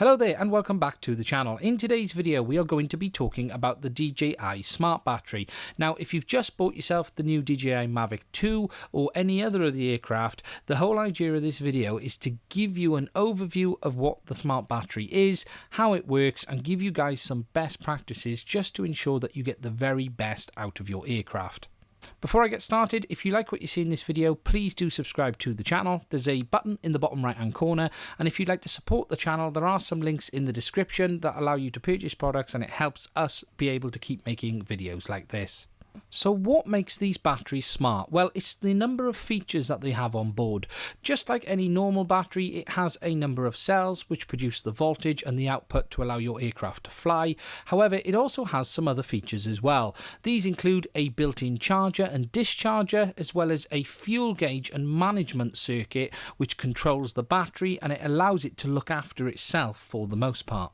Hello there and welcome back to the channel. In today's video we are going to be talking about the DJI Smart Battery. Now if you've just bought yourself the new DJI Mavic 2 or any other of the aircraft, the whole idea of this video is to give you an overview of what the Smart Battery is, how it works, and give you guys some best practices just to ensure that you get the very best out of your aircraft. Before I get started, if you like what you see in this video, please do subscribe to the channel. There's a button in the bottom right hand corner, and if you'd like to support the channel, there are some links in the description that allow you to purchase products, and it helps us be able to keep making videos like this. So what makes these batteries smart? Well, it's the number of features that they have on board. Just like any normal battery, it has a number of cells which produce the voltage and the output to allow your aircraft to fly. However, it also has some other features as well. These include a built-in charger and discharger, as well as a fuel gauge and management circuit which controls the battery, and it allows it to look after itself for the most part.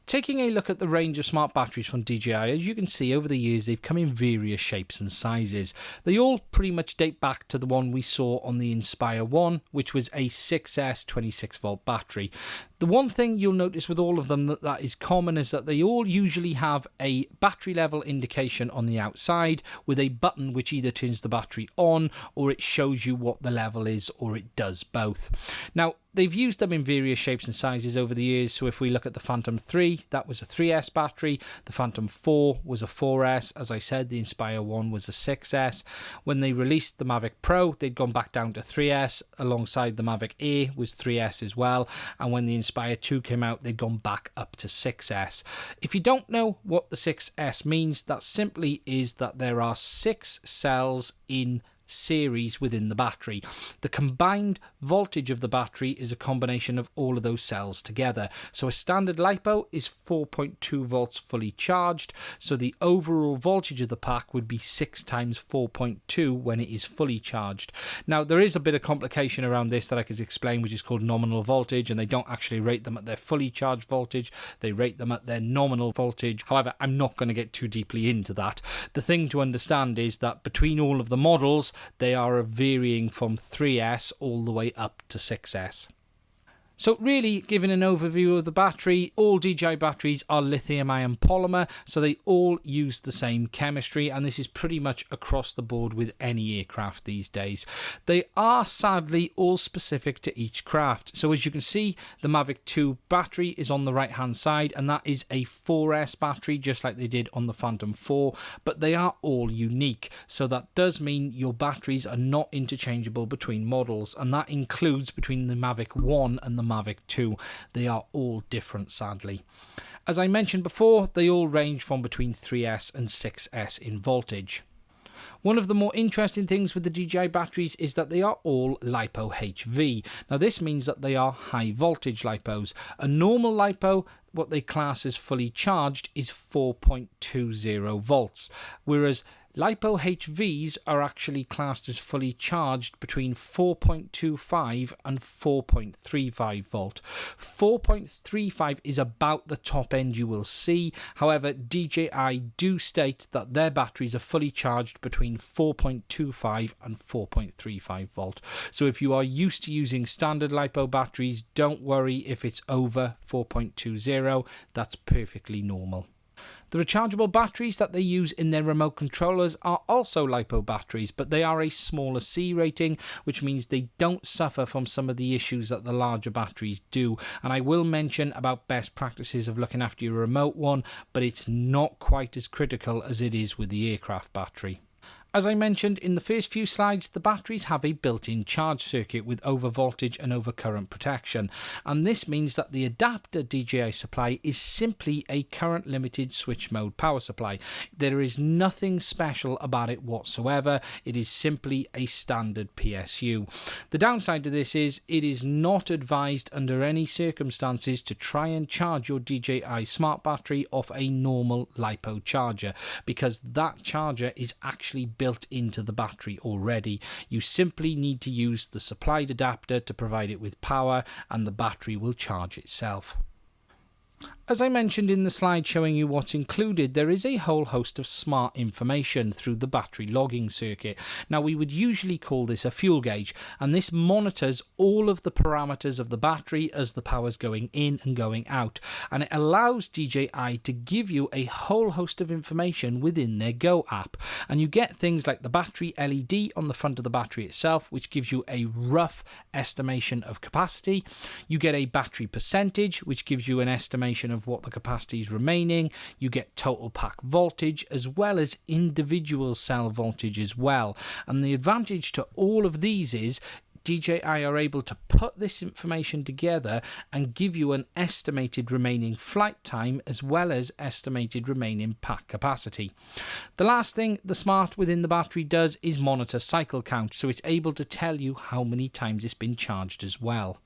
Taking a look at the range of smart batteries from DJI, as you can see over the years they've come in various shapes and sizes. They all pretty much date back to the one we saw on the Inspire 1, which was a 6S 26 volt battery. The one thing you'll notice with all of them that is common is that they all usually have a battery level indication on the outside with a button which either turns the battery on or it shows you what the level is, or it does both. Now, they've used them in various shapes and sizes over the years. So if we look at the Phantom 3, that was a 3S battery. The Phantom 4 was a 4S. As I said, the Inspire 1 was a 6S. When they released the Mavic Pro, they'd gone back down to 3S. Alongside the Mavic Air was 3S as well. And when the Inspire 2 came out, they'd gone back up to 6S. If you don't know what the 6S means, that simply is that there are 6 cells in series within the battery. The combined voltage of the battery is a combination of all of those cells together. So a standard LiPo is 4.2 volts fully charged, so the overall voltage of the pack would be 6 times 4.2 when it is fully charged. Now there is a bit of complication around this that I could explain, which is called nominal voltage, and they don't actually rate them at their fully charged voltage, they rate them at their nominal voltage. However, I'm not going to get too deeply into that. The thing to understand is that between all of the models, they are varying from 3S all the way up to 6S. So really, giving an overview of the battery, all DJI batteries are lithium-ion polymer, so they all use the same chemistry, and this is pretty much across the board with any aircraft these days. They are sadly all specific to each craft. So as you can see, the Mavic 2 battery is on the right-hand side, and that is a 4S battery, just like they did on the Phantom 4, but they are all unique. So that does mean your batteries are not interchangeable between models, and that includes between the Mavic 1 and the Mavic 2. They are all different, sadly. As I mentioned before, they all range from between 3S and 6S in voltage. One of the more interesting things with the DJI batteries is that they are all LiPo HV. Now this means that they are high voltage LiPos. A normal LiPo, what they class as fully charged, is 4.20 volts, whereas LiPo HVs are actually classed as fully charged between 4.25 and 4.35 volt. 4.35 is about the top end you will see. However, DJI do state that their batteries are fully charged between 4.25 and 4.35 volt. So if you are used to using standard LiPo batteries, don't worry if it's over 4.20. That's perfectly normal. The rechargeable batteries that they use in their remote controllers are also LiPo batteries, but they are a smaller C rating, which means they don't suffer from some of the issues that the larger batteries do. And I will mention about best practices of looking after your remote one, but it's not quite as critical as it is with the aircraft battery. As I mentioned in the first few slides, the batteries have a built-in charge circuit with overvoltage and overcurrent protection, and this means that the adapter DJI supply is simply a current limited switch mode power supply. There is nothing special about it whatsoever. It is simply a standard PSU. The downside to this is it is not advised under any circumstances to try and charge your DJI smart battery off a normal LiPo charger, because that charger is actually built into the battery already. You simply need to use the supplied adapter to provide it with power, and the battery will charge itself. As I mentioned in the slide showing you what's included, there is a whole host of smart information through the battery logging circuit. Now, we would usually call this a fuel gauge, and this monitors all of the parameters of the battery as the power's going in and going out, and it allows DJI to give you a whole host of information within their Go app. And you get things like the battery LED on the front of the battery itself, which gives you a rough estimation of capacity. You get a battery percentage, which gives you an estimation of what the capacity is remaining. You get total pack voltage as well as individual cell voltage as well. And the advantage to all of these is DJI are able to put this information together and give you an estimated remaining flight time as well as estimated remaining pack capacity. The last thing the smart within the battery does is monitor cycle count, so it's able to tell you how many times it's been charged as well.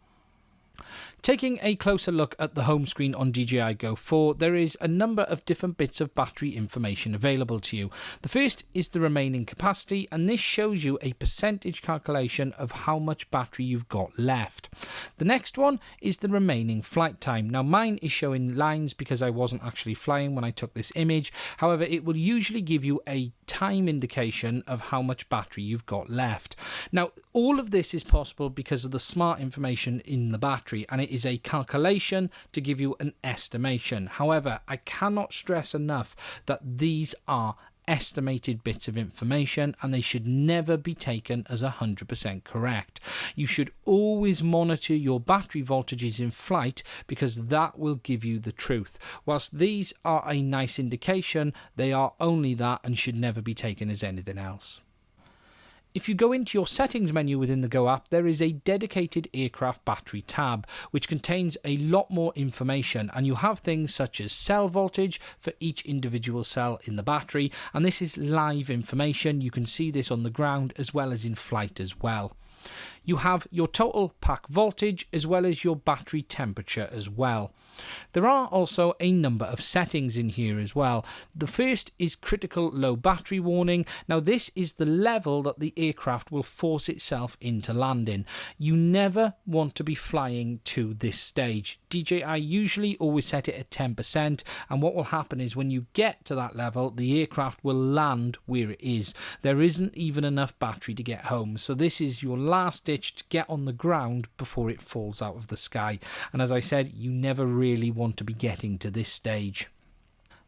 Taking a closer look at the home screen on DJI Go 4, there is a number of different bits of battery information available to you. The first is the remaining capacity, and this shows you a percentage calculation of how much battery you've got left. The next one is the remaining flight time. Now, mine is showing lines because I wasn't actually flying when I took this image. However, it will usually give you a time indication of how much battery you've got left. Now, all of this is possible because of the smart information in the battery, and it is a calculation to give you an estimation. However, I cannot stress enough that these are estimated bits of information and they should never be taken as 100% correct. You should always monitor your battery voltages in flight because that will give you the truth. Whilst these are a nice indication, they are only that and should never be taken as anything else. If you go into your settings menu within the Go app, there is a dedicated aircraft battery tab, which contains a lot more information, and you have things such as cell voltage for each individual cell in the battery, and this is live information. You can see this on the ground as well as in flight as well. You have your total pack voltage as well as your battery temperature as well. There are also a number of settings in here as well. The first is critical low battery warning. Now, this is the level that the aircraft will force itself into landing. You never want to be flying to this stage. DJI usually always set it at 10%, and what will happen is when you get to that level, the aircraft will land where it is. There isn't even enough battery to get home, so this is your last ditch to get on the ground before it falls out of the sky. And as I said, you never really want to be getting to this stage.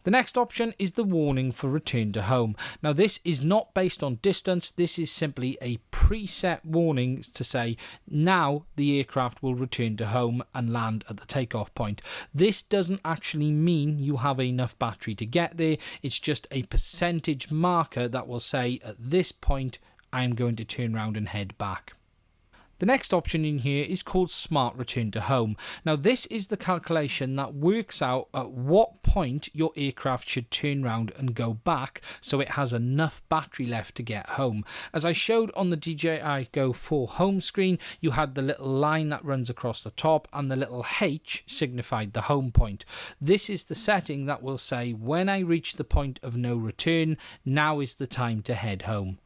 The next option is the warning for return to home. Now, this is not based on distance. This is simply a preset warning to say now the aircraft will return to home and land at the takeoff point. This doesn't actually mean you have enough battery to get there. It's just a percentage marker that will say at this point I'm going to turn around and head back. The next option in here is called Smart Return to Home. Now, this is the calculation that works out at what point your aircraft should turn around and go back so it has enough battery left to get home. As I showed on the DJI Go 4 home screen, you had the little line that runs across the top and the little H signified the home point. This is the setting that will say when I reach the point of no return, now is the time to head home.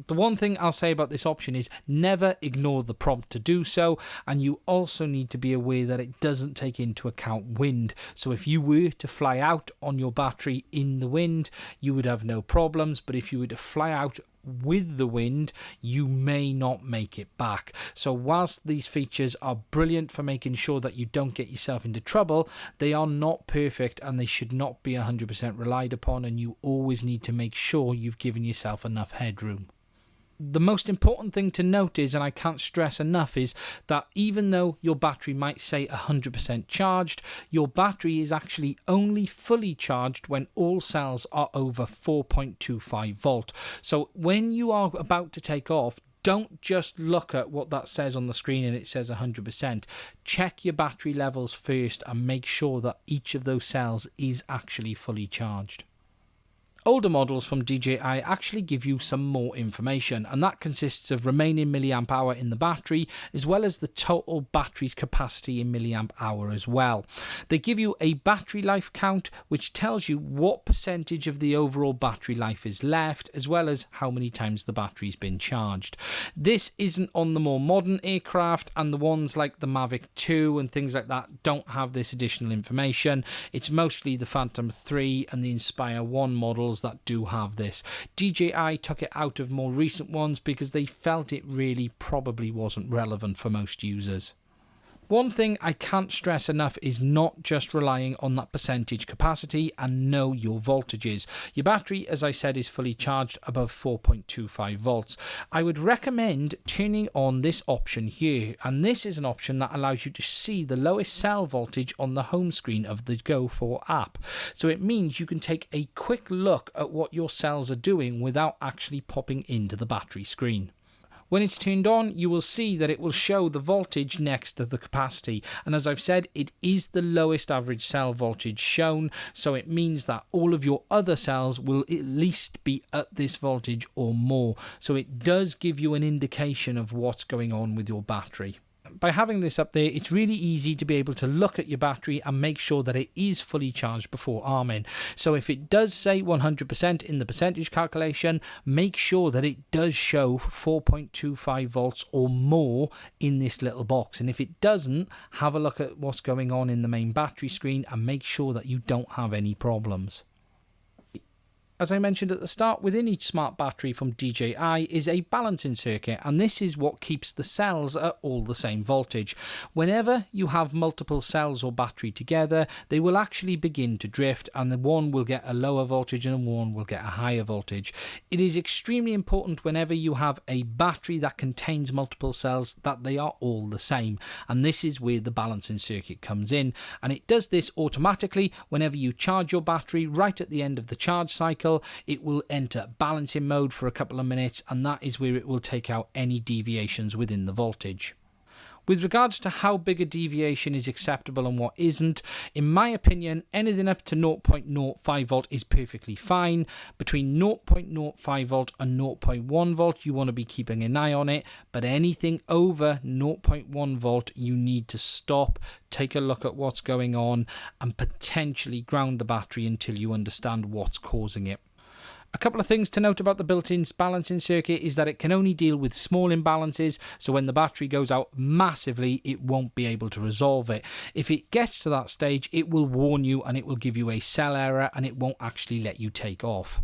The one thing I'll say about this option is never ignore the prompt to do so, and you also need to be aware that it doesn't take into account wind. So if you were to fly out on your battery in the wind, you would have no problems, but if you were to fly out with the wind, you may not make it back. So whilst these features are brilliant for making sure that you don't get yourself into trouble, they are not perfect and they should not be 100% relied upon, and you always need to make sure you've given yourself enough headroom. The most important thing to note is, and I can't stress enough, is that even though your battery might say 100% charged, your battery is actually only fully charged when all cells are over 4.25 volt. So when you are about to take off, don't just look at what that says on the screen and it says 100%. Check your battery levels first and make sure that each of those cells is actually fully charged. Older models from DJI actually give you some more information, and that consists of remaining milliamp hour in the battery, as well as the total battery's capacity in milliamp hour as well. They give you a battery life count, which tells you what percentage of the overall battery life is left, as well as how many times the battery's been charged. This isn't on the more modern aircraft, and the ones like the Mavic 2 and things like that don't have this additional information. It's mostly the Phantom 3 and the Inspire 1 models that do have this. DJI took it out of more recent ones because they felt it really probably wasn't relevant for most users. One thing I can't stress enough is not just relying on that percentage capacity and know your voltages. Your battery, as I said, is fully charged above 4.25 volts. I would recommend turning on this option here, and this is an option that allows you to see the lowest cell voltage on the home screen of the Go 4 app. So it means you can take a quick look at what your cells are doing without actually popping into the battery screen. When it's turned on, you will see that it will show the voltage next to the capacity. And as I've said, it is the lowest average cell voltage shown. So it means that all of your other cells will at least be at this voltage or more. So it does give you an indication of what's going on with your battery. By having this up there, it's really easy to be able to look at your battery and make sure that it is fully charged before arming. So if it does say 100% in the percentage calculation, make sure that it does show 4.25 volts or more in this little box. And if it doesn't, have a look at what's going on in the main battery screen and make sure that you don't have any problems. As I mentioned at the start, within each smart battery from DJI is a balancing circuit, and this is what keeps the cells at all the same voltage. Whenever you have multiple cells or battery together, they will actually begin to drift, and the one will get a lower voltage and one will get a higher voltage. It is extremely important whenever you have a battery that contains multiple cells that they are all the same, and this is where the balancing circuit comes in, and it does this automatically whenever you charge your battery. Right at the end of the charge cycle, it will enter balancing mode for a couple of minutes, and that is where it will take out any deviations within the voltage. With regards to how big a deviation is acceptable and what isn't, in my opinion, anything up to 0.05 volt is perfectly fine. Between 0.05 volt and 0.1 volt, you want to be keeping an eye on it, but anything over 0.1 volt, you need to stop, take a look at what's going on, and potentially ground the battery until you understand what's causing it. A couple of things to note about the built-in balancing circuit is that it can only deal with small imbalances, so when the battery goes out massively, it won't be able to resolve it. If it gets to that stage, it will warn you and it will give you a cell error and it won't actually let you take off.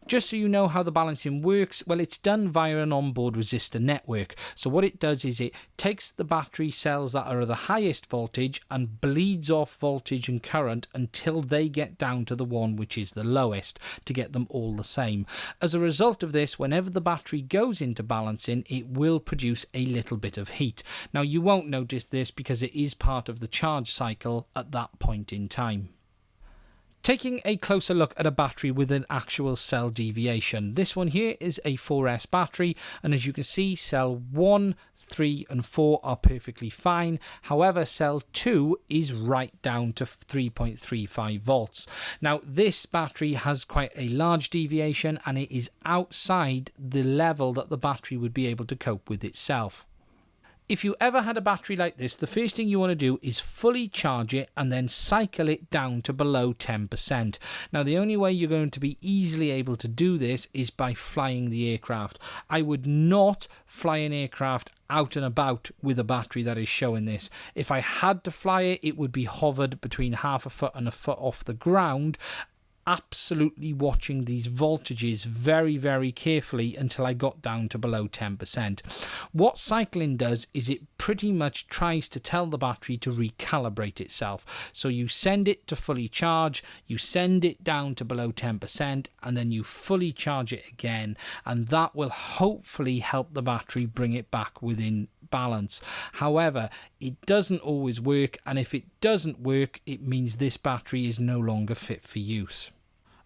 Just so you know how the balancing works, well, it's done via an onboard resistor network. So what it does is it takes the battery cells that are the highest voltage and bleeds off voltage and current until they get down to the one which is the lowest to get them all the same. As a result of this, whenever the battery goes into balancing, it will produce a little bit of heat. Now, you won't notice this because it is part of the charge cycle at that point in time. Taking a closer look at a battery with an actual cell deviation. This one here is a 4S battery, and as you can see, cell 1, 3 and 4 are perfectly fine. However, cell 2 is right down to 3.35 volts. Now, this battery has quite a large deviation and it is outside the level that the battery would be able to cope with itself. If you ever had a battery like this, the first thing you want to do is fully charge it and then cycle it down to below 10%. Now, the only way you're going to be easily able to do this is by flying the aircraft. I would not fly an aircraft out and about with a battery that is showing this. If I had to fly it, it would be hovered between half a foot and a foot off the ground, absolutely watching these voltages very, very carefully until I got down to below 10%. What cycling does is it pretty much tries to tell the battery to recalibrate itself. So you send it to fully charge, you send it down to below 10%, and then you fully charge it again, and that will hopefully help the battery bring it back within balance. However, it doesn't always work, and if it doesn't work, it means this battery is no longer fit for use.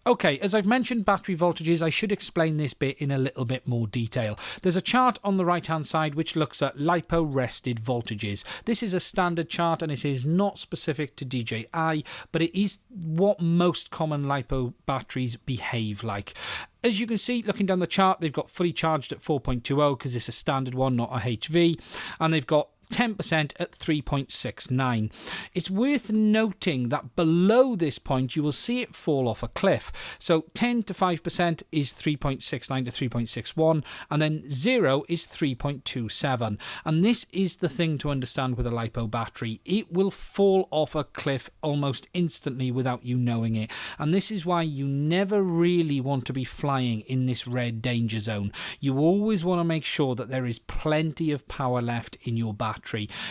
Okay, as I've mentioned battery voltages, I should explain this bit in a little bit more detail. There's a chart on the right-hand side which looks at LiPo-rested voltages. This is a standard chart and it is not specific to DJI, but it is what most common LiPo batteries behave like. As you can see, looking down the chart, they've got fully charged at 4.20 because it's a standard one, not a HV, and they've got 10% at 3.69. It's worth noting that below this point you will see it fall off a cliff. So 10 to 5% is 3.69 to 3.61, and then 0 is 3.27. And this is the thing to understand with a LiPo battery. It will fall off a cliff almost instantly without you knowing it. And this is why you never really want to be flying in this red danger zone. You always want to make sure that there is plenty of power left in your battery.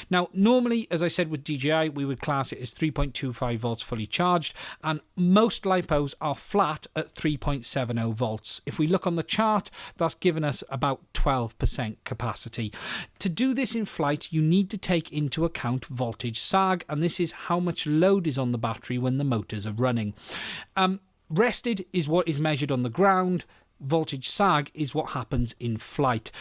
Now, normally, as I said with DJI, we would class it as 3.25 volts fully charged, and most LiPos are flat at 3.70 volts. If we look on the chart, that's given us about 12% capacity. To do this in flight, you need to take into account voltage sag, and this is how much load is on the battery when the motors are running. Rested is what is measured on the ground. Voltage sag is what happens in flight.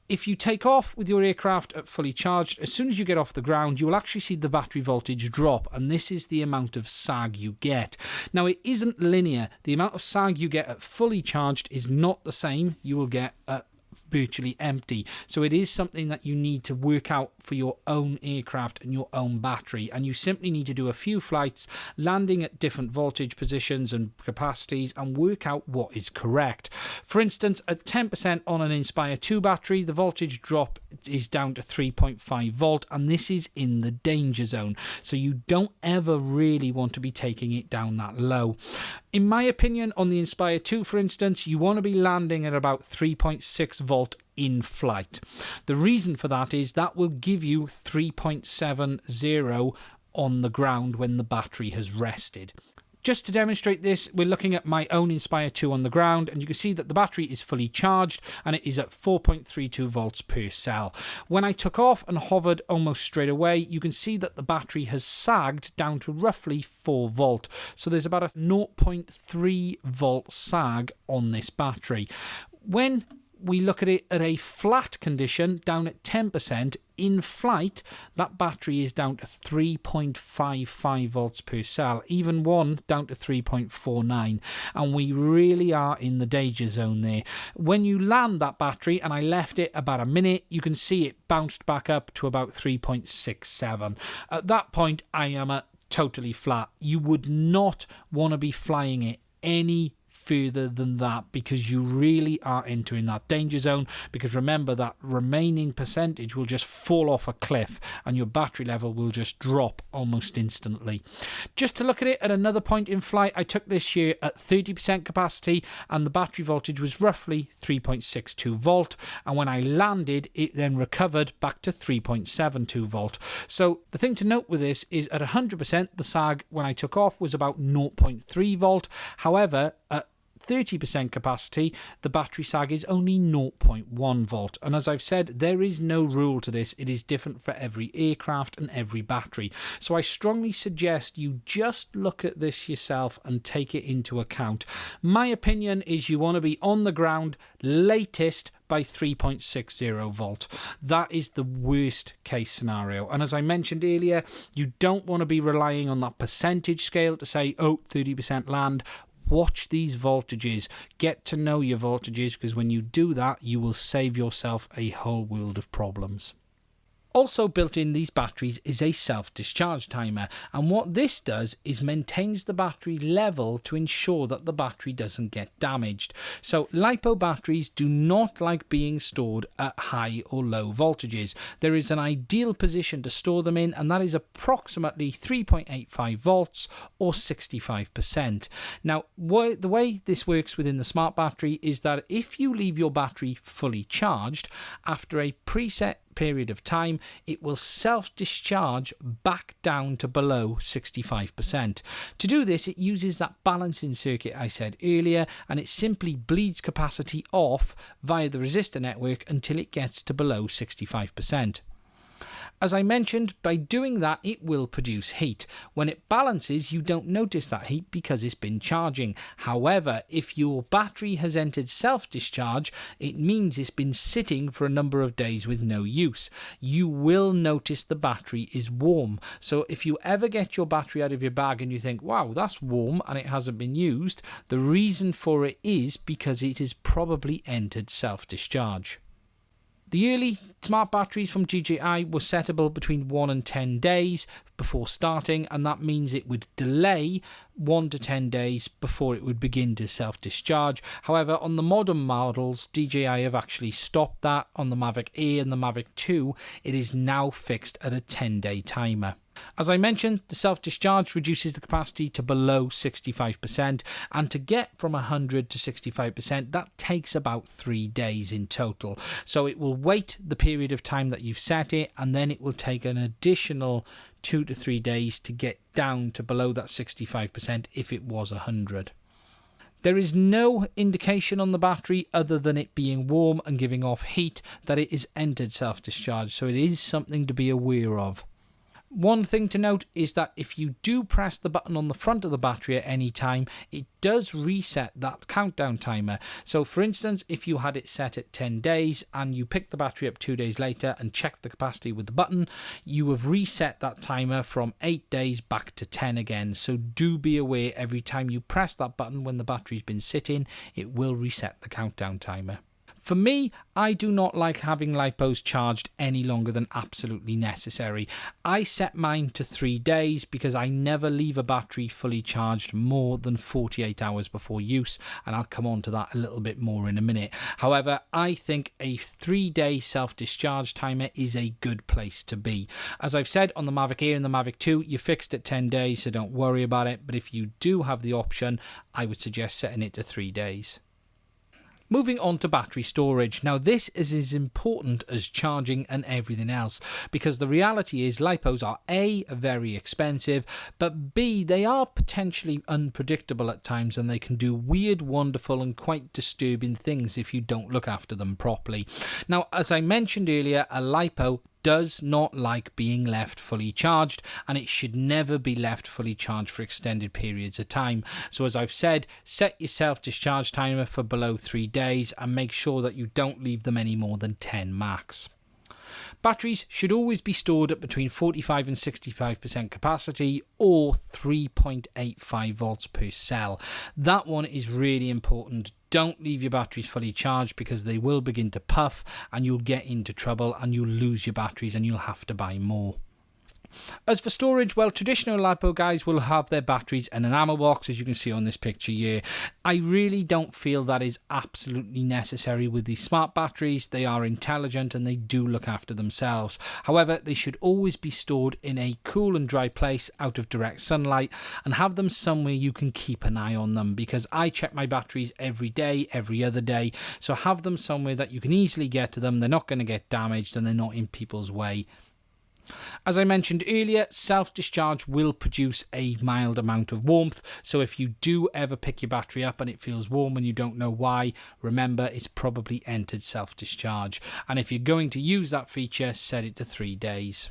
If you take off with your aircraft at fully charged, as soon as you get off the ground, you will actually see the battery voltage drop, and this is the amount of sag you get. Now, it isn't linear. The amount of sag you get at fully charged is not the same you will get at virtually empty. So it is something that you need to work out for your own aircraft and your own battery, and you simply need to do a few flights landing at different voltage positions and capacities and work out what is correct. For instance, at 10% on an Inspire 2 battery, the voltage drop is down to 3.5 volt, and this is in the danger zone, so you don't ever really want to be taking it down that low. In my opinion, on the Inspire 2, for instance, you want to be landing at about 3.6 volt in flight. The reason for that is that will give you 3.70 on the ground when the battery has rested. Just to demonstrate this, we're looking at my own Inspire 2 on the ground, and you can see that the battery is fully charged and it is at 4.32 volts per cell. When I took off and hovered almost straight away, you can see that the battery has sagged down to roughly 4 volt. So there's about a 0.3 volt sag on this battery. When we look at it at a flat condition, down at 10%, in flight, that battery is down to 3.55 volts per cell, even one down to 3.49, and we really are in the danger zone there. When you land that battery, and I left it about a minute, you can see it bounced back up to about 3.67. At that point, I am at totally flat. You would not want to be flying it any further than that, because you really are entering that danger zone, because remember, that remaining percentage will just fall off a cliff and your battery level will just drop almost instantly. Just to look at it at another point in flight, I took this here at 30% capacity and the battery voltage was roughly 3.62 volt, and when I landed it then recovered back to 3.72 volt. So the thing to note with this is at 100% the sag when I took off was about 0.3 volt. However, at 30% capacity, the battery sag is only 0.1 volt. And as I've said, there is no rule to this. It is different for every aircraft and every battery. So I strongly suggest you just look at this yourself and take it into account. My opinion is you want to be on the ground latest by 3.60 volt. That is the worst case scenario. And as I mentioned earlier, you don't want to be relying on that percentage scale to say, oh, 30% land. Watch these voltages, get to know your voltages, because when you do that, you will save yourself a whole world of problems. Also built in these batteries is a self-discharge timer, and what this does is maintains the battery level to ensure that the battery doesn't get damaged. So LiPo batteries do not like being stored at high or low voltages. There is an ideal position to store them in, and that is approximately 3.85 volts or 65%. Now, the way this works within the smart battery is that if you leave your battery fully charged, after a preset period of time, it will self-discharge back down to below 65%. To do this, it uses that balancing circuit I said earlier, and it simply bleeds capacity off via the resistor network until it gets to below 65%. As I mentioned, by doing that, it will produce heat. When it balances, you don't notice that heat because it's been charging. However, if your battery has entered self-discharge, it means it's been sitting for a number of days with no use. You will notice the battery is warm. So if you ever get your battery out of your bag and you think, wow, that's warm and it hasn't been used, the reason for it is because it has probably entered self-discharge. The early smart batteries from DJI were settable between 1 and 10 days before starting, and that means it would delay 1 to 10 days before it would begin to self-discharge. However, on the modern models, DJI have actually stopped that. On the Mavic Air and the Mavic 2, it is now fixed at a 10-day timer. As I mentioned, the self-discharge reduces the capacity to below 65%, and to get from 100 to 65%, that takes about 3 days in total. So it will wait the period of time that you've set it, and then it will take an additional 2 to 3 days to get down to below that 65% if it was 100. There is no indication on the battery other than it being warm and giving off heat that it is entered self-discharge, so it is something to be aware of. One thing to note is that if you do press the button on the front of the battery at any time, it does reset that countdown timer. So for instance, if you had it set at 10 days and you pick the battery up 2 days later and check the capacity with the button, you have reset that timer from 8 days back to 10 again. So do be aware every time you press that button when the battery's been sitting, it will reset the countdown timer. For me, I do not like having LiPos charged any longer than absolutely necessary. I set mine to 3 days because I never leave a battery fully charged more than 48 hours before use, and I'll come on to that a little bit more in a minute. However, I think a 3-day self-discharge timer is a good place to be. As I've said, on the Mavic Air and the Mavic 2, you're fixed at 10 days, so don't worry about it. But if you do have the option, I would suggest setting it to 3 days. Moving on to battery storage. Now this is as important as charging and everything else, because the reality is LiPos are A, very expensive, but B, they are potentially unpredictable at times, and they can do weird, wonderful and quite disturbing things if you don't look after them properly. Now, as I mentioned earlier, a LiPo does not like being left fully charged, and it should never be left fully charged for extended periods of time. So as I've said, set your self-discharge timer for below 3 days and make sure that you don't leave them any more than 10 max. Batteries should always be stored at between 45 and 65% capacity, or 3.85 volts per cell. That one is really important. Don't leave your batteries fully charged because they will begin to puff and you'll get into trouble and you'll lose your batteries and you'll have to buy more. As for storage, well, traditional LiPo guys will have their batteries in an ammo box, as you can see on this picture here. I really don't feel that is absolutely necessary with these smart batteries. They are intelligent and they do look after themselves. However, they should always be stored in a cool and dry place out of direct sunlight, and have them somewhere you can keep an eye on them, because I check my batteries every day, every other day. So have them somewhere that you can easily get to them. They're not going to get damaged and they're not in people's way. As I mentioned earlier, self-discharge will produce a mild amount of warmth, so if you do ever pick your battery up and it feels warm and you don't know why, remember it's probably entered self-discharge. And if you're going to use that feature, set it to 3 days.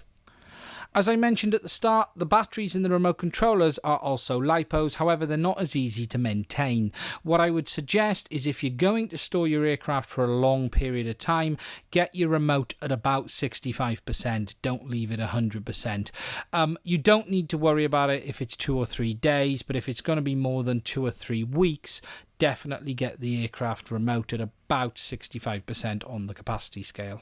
As I mentioned at the start, the batteries in the remote controllers are also LiPos, however they're not as easy to maintain. What I would suggest is, if you're going to store your aircraft for a long period of time, get your remote at about 65%, don't leave it 100%. You don't need to worry about it if it's 2 or 3 days, but if it's going to be more than 2 or 3 weeks, definitely get the aircraft remote at about 65% on the capacity scale.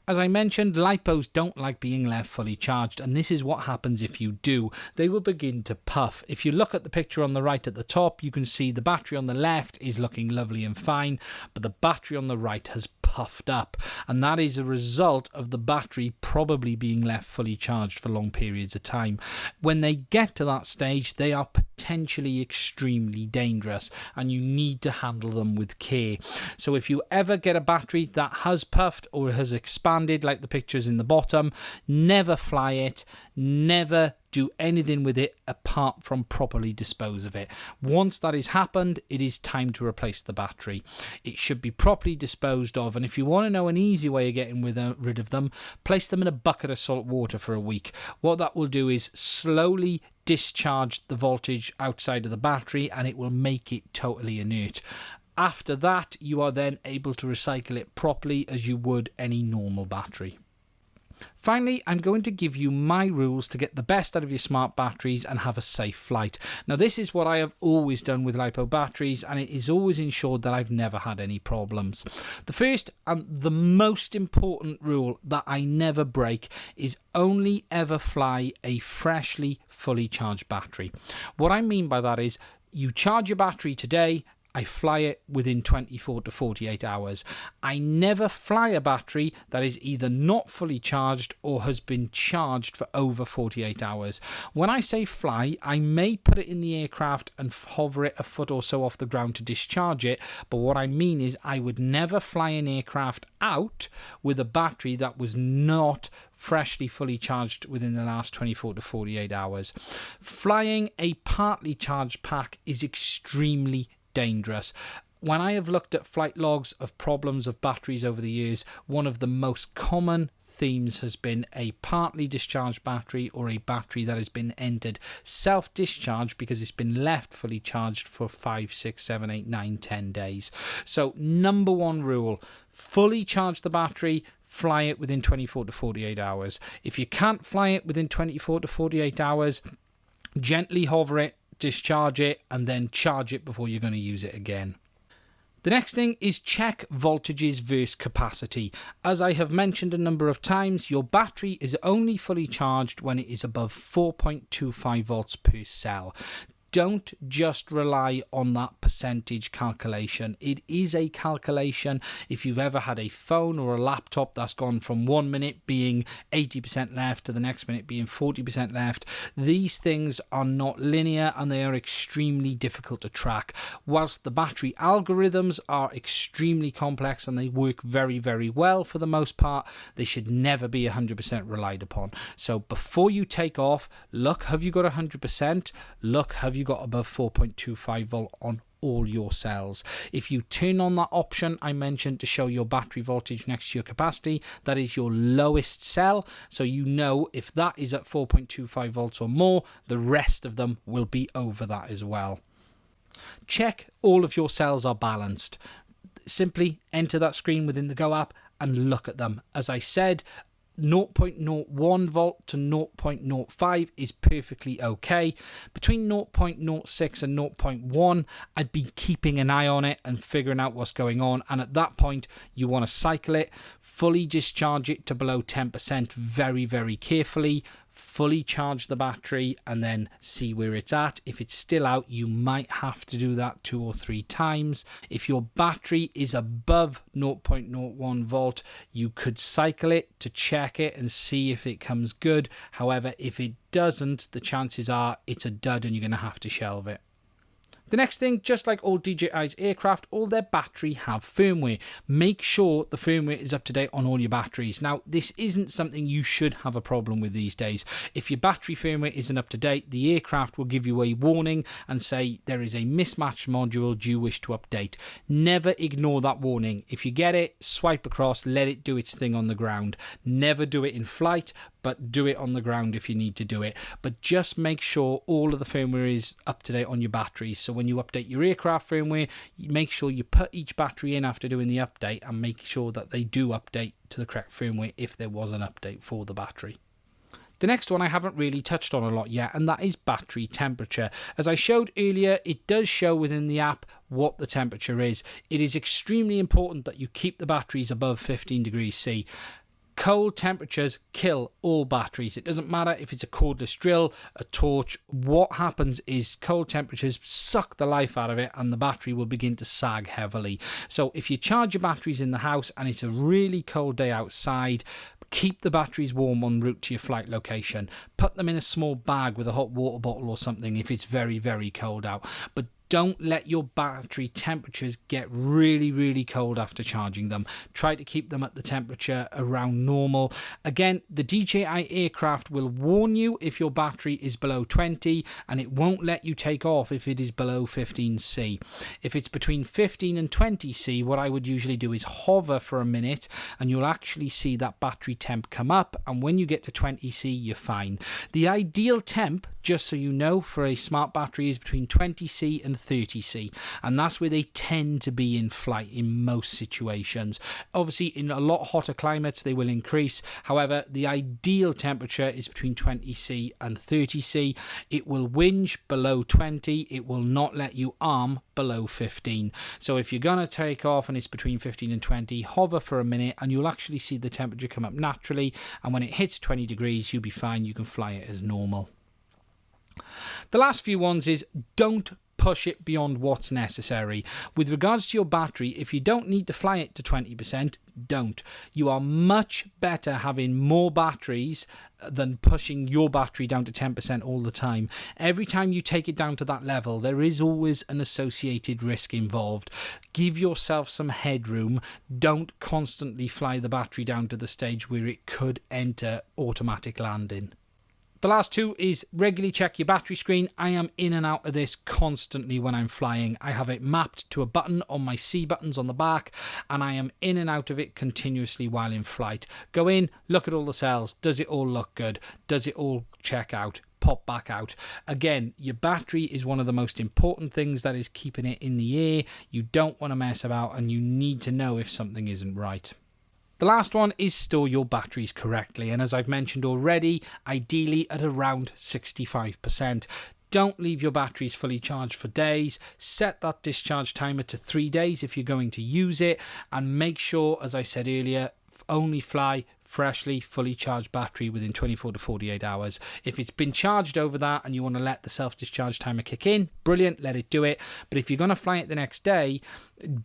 As I mentioned, LiPos don't like being left fully charged, and this is what happens if you do. They will begin to puff. If you look at the picture on the right at the top, you can see the battery on the left is looking lovely and fine, but the battery on the right has puffed up, and that is a result of the battery probably being left fully charged for long periods of time. When they get to that stage, they are potentially extremely dangerous, and you need to handle them with care. So if you ever get a battery that has puffed or has expanded like the pictures in the bottom, never fly it, never do anything with it apart from properly dispose of it. Once that has happened, it is time to replace the battery. It should be properly disposed of, and if you want to know an easy way of getting rid of them, place them in a bucket of salt water for a week. What that will do is slowly discharge the voltage outside of the battery, and it will make it totally inert. After that, you are then able to recycle it properly as you would any normal battery. Finally, I'm going to give you my rules to get the best out of your smart batteries and have a safe flight. Now, this is what I have always done with LiPo batteries, and it is always ensured that I've never had any problems. The first and the most important rule that I never break is only ever fly a freshly fully charged battery. What I mean by that is you charge your battery today, I fly it within 24 to 48 hours. I never fly a battery that is either not fully charged or has been charged for over 48 hours. When I say fly, I may put it in the aircraft and hover it a foot or so off the ground to discharge it, but what I mean is I would never fly an aircraft out with a battery that was not freshly fully charged within the last 24 to 48 hours. Flying a partly charged pack is extremely dangerous. When I have looked at flight logs of problems of batteries over the years, one of the most common themes has been a partly discharged battery or a battery that has been entered self-discharge because it's been left fully charged for 5, 6, 7, 8, 9, 10 days. So number one rule, fully charge the battery, fly it within 24 to 48 hours. If you can't fly it within 24 to 48 hours, gently hover it, discharge it, and then charge it before you're going to use it again. The next thing is check voltages versus capacity. As I have mentioned a number of times, your battery is only fully charged when it is above 4.25 volts per cell. Don't just rely on that percentage calculation. It is a calculation. If you've ever had a phone or a laptop that's gone from 1 minute being 80% left to the next minute being 40% left, these things are not linear and they are extremely difficult to track. Whilst the battery algorithms are extremely complex and they work very, very well for the most part, they should never be 100% relied upon. So before you take off, look, have you got 100%? Look, have you got above 4.25 volt on all your cells? If you turn on that option I mentioned to show your battery voltage next to your capacity, that is your lowest cell, so you know if that is at 4.25 volts or more, the rest of them will be over that as well. Check all of your cells are balanced. Simply enter that screen within the Go app and look at them. As I said, 0.01 volt to 0.05 is perfectly okay. Between 0.06 and 0.1, I'd be keeping an eye on it and figuring out what's going on, and at that point you want to cycle it, fully discharge it to below 10% very, very carefully, fully charge the battery and then see where it's at. If it's still out, you might have to do that 2 or 3 times. If your battery is above 0.01 volt, you could cycle it to check it and see if it comes good. However, if it doesn't, the chances are it's a dud and you're going to have to shelve it. The next thing, just like all DJI's aircraft, all their battery have firmware. Make sure the firmware is up to date on all your batteries. Now, this isn't something you should have a problem with these days. If your battery firmware isn't up to date, the aircraft will give you a warning and say there is a mismatched module, do you wish to update? Never ignore that warning. If you get it, swipe across, let it do its thing on the ground. Never do it in flight, but do it on the ground if you need to do it. But just make sure all of the firmware is up to date on your batteries. So when you update your aircraft firmware, make sure you put each battery in after doing the update and make sure that they do update to the correct firmware if there was an update for the battery. The next one I haven't really touched on a lot yet, and that is battery temperature. As I showed earlier, it does show within the app what the temperature is. It is extremely important that you keep the batteries above 15 degrees C. Cold temperatures kill all batteries. It doesn't matter if it's a cordless drill, a torch. What happens is cold temperatures suck the life out of it and the battery will begin to sag heavily. So if you charge your batteries in the house and it's a really cold day outside, keep the batteries warm en route to your flight location. Put them in a small bag with a hot water bottle or something if it's very, very cold out. But don't let your battery temperatures get really, really cold after charging them. Try to keep them at the temperature around normal. Again, the DJI aircraft will warn you if your battery is below 20, and it won't let you take off if it is below 15C. If it's between 15 and 20C, what I would usually do is hover for a minute, and you'll actually see that battery temp come up, and when you get to 20C, you're fine. The ideal temp, just so you know, for a smart battery is between 20C and 30C, and that's where they tend to be in flight in most situations. Obviously, in a lot hotter climates, they will increase. However, the ideal temperature is between 20C and 30C. It will whinge below 20. It will not let you arm below 15. So if you're going to take off and it's between 15 and 20, hover for a minute and you'll actually see the temperature come up naturally. And when it hits 20 degrees, you'll be fine. You can fly it as normal. The last few ones is don't push it beyond what's necessary. With regards to your battery, if you don't need to fly it to 20%, don't. You are much better having more batteries than pushing your battery down to 10% all the time. Every time you take it down to that level, there is always an associated risk involved. Give yourself some headroom. Don't constantly fly the battery down to the stage where it could enter automatic landing. The last two is regularly check your battery screen. I am in and out of this constantly when I'm flying. I have it mapped to a button on my C buttons on the back, and I am in and out of it continuously while in flight. Go in, look at all the cells. Does it all look good? Does it all check out? Pop back out. Again, your battery is one of the most important things that is keeping it in the air. You don't want to mess about, and you need to know if something isn't right. The last one is store your batteries correctly, and as I've mentioned already, ideally at around 65%. Don't leave your batteries fully charged for days. Set that discharge timer to 3 days if you're going to use it, and make sure, as I said earlier, only fly freshly fully charged battery within 24 to 48 hours. If it's been charged over that and you want to let the self-discharge timer kick in, brilliant, let it do it. But if you're going to fly it the next day,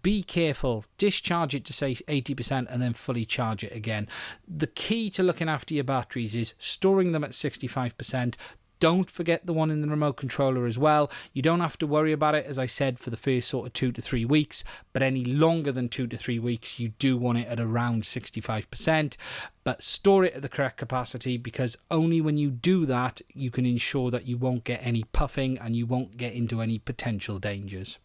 be careful. Discharge it to say 80% and then fully charge it again. The key to looking after your batteries is storing them at 65%. Don't forget the one in the remote controller as well. You don't have to worry about it, as I said, for the first sort of 2 to 3 weeks, but any longer than 2 to 3 weeks, you do want it at around 65%, but store it at the correct capacity, because only when you do that, you can ensure that you won't get any puffing and you won't get into any potential dangers.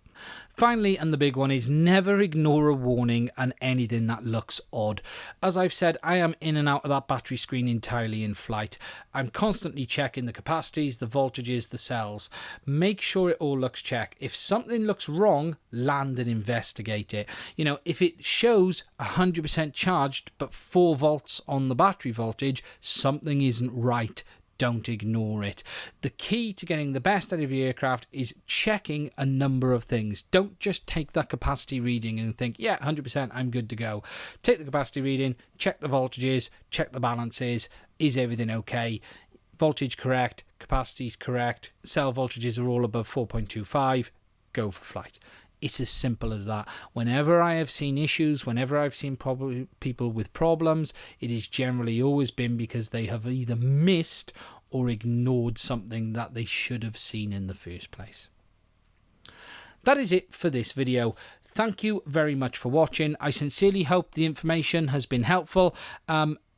Finally, and the big one, is never ignore a warning and anything that looks odd. As I've said, I am in and out of that battery screen entirely in flight. I'm constantly checking the capacities, the voltages, the cells. Make sure it all looks checked. If something looks wrong, land and investigate it. You know, if it shows 100% charged but 4 volts on the battery voltage, something isn't right. Don't ignore it. The key to getting the best out of your aircraft is checking a number of things. Don't just take that capacity reading and think, yeah, 100%, I'm good to go. Take the capacity reading, check the voltages, check the balances. Is everything okay? Voltage correct, capacities correct, cell voltages are all above 4.25, go for flight. It's as simple as that. Whenever I have seen issues, whenever I've seen people with problems, it has generally always been because they have either missed or ignored something that they should have seen in the first place. That is it for this video. Thank you very much for watching. I sincerely hope the information has been helpful.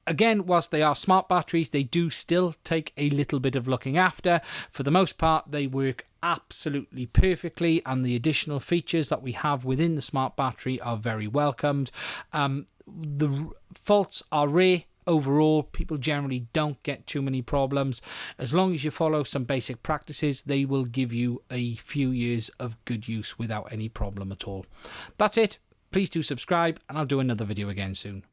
Again, whilst they are smart batteries, they do still take a little bit of looking after. For the most part, they work absolutely perfectly, and the additional features that we have within the smart battery are very welcomed. The faults are rare. Overall, people generally don't get too many problems. As long as you follow some basic practices, they will give you a few years of good use without any problem at all. That's it. Please do subscribe, and I'll do another video again soon.